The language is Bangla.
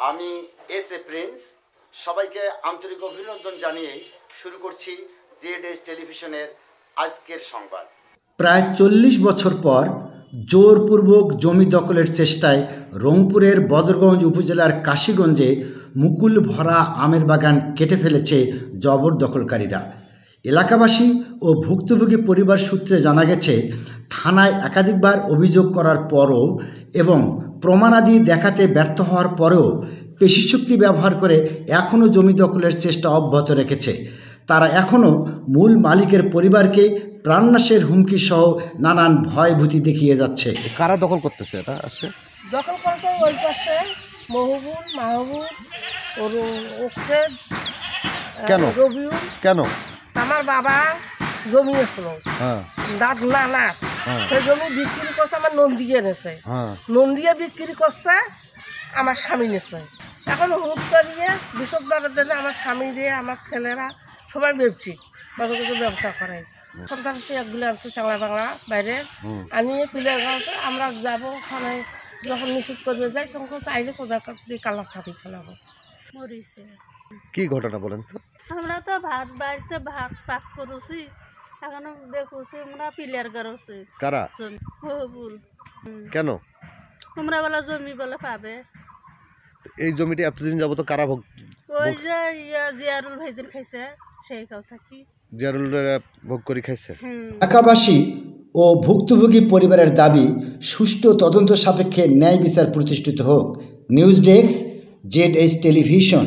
আমি এস এ প্রিন্স সবাইকে আন্তরিক অভিনন্দন জানিয়ে শুরু করছি জেডএস টেলিভিশনের আজকের সংবাদ। প্রায় 40 বছর পর জোরপূর্বক জমি দখলের চেষ্টায় রংপুরের বদরগঞ্জ উপজেলার কাশীগঞ্জে মুকুল ভরা আমের বাগান কেটে ফেলেছে জবরদখলকারীরা। এলাকাবাসী ও ভুক্তভোগী পরিবার সূত্রে জানা গেছে, থানায় একাধিকবার অভিযোগ করার পরও এবং প্রমাণাদি দেখাতে ব্যর্থ হওয়ার পরেও পেশিশক্তি ব্যবহার করে এখনও জমি দখলের চেষ্টা অব্যাহত রেখেছে। তারা এখনও মূল মালিকের পরিবারকে প্রাণনাশের হুমকি সহ নানান ভয়ভীতি দেখিয়ে যাচ্ছে। কারা দখল করতেছে? এটা আসছে দখল করতে ওই পাশে মহবুল মাহবুব ওকসেদ কেন রবিউল। কেন? আমার বাবা জমি এসলো দাঁত না সেই জমি বিক্রি করছে, আমার নন্দিয়ে এনেছে, নন্দিয়ে বিক্রি করছে, আমার স্বামী নেছে। এখন হুট করিয়ে বৃহস্পতিবার দিনে আমার স্বামীরে আমার ছেলেরা সবাই ব্যবসা করে। সন্ত্রাসী একগুলো আনছে চাংলা বাংলা বাইরে আনিয়ে পিলার গাঁতে আমরা যাবো, ওখানে যখন নিষেধ করবে যাই তখন চাইলে কোথাও কালার ছাপি ফেলাবো। মরিছে কি ঘটনা বলেন তো? আমরা তো বাড়িতে ভাত পাক করেছি, এখন দেখছি আমরা পিলার গাড়ছি। কারা? মহবুল। কেন? তোমরা বলে জমি বলে পাবে। এই জমিটি এতদিন যাবত কারা ভোগ? ওই যে জিয়ারুল ভাইদিন খাইছে, সেই কথা কি জিয়ারুল ভোগ করে খাইছে। এলাকাবাসী ও ভুক্তভোগী পরিবারের দাবি, সুষ্ঠু তদন্ত সাপেক্ষে ন্যায় বিচার প্রতিষ্ঠিত হোক। News desk, ZS television.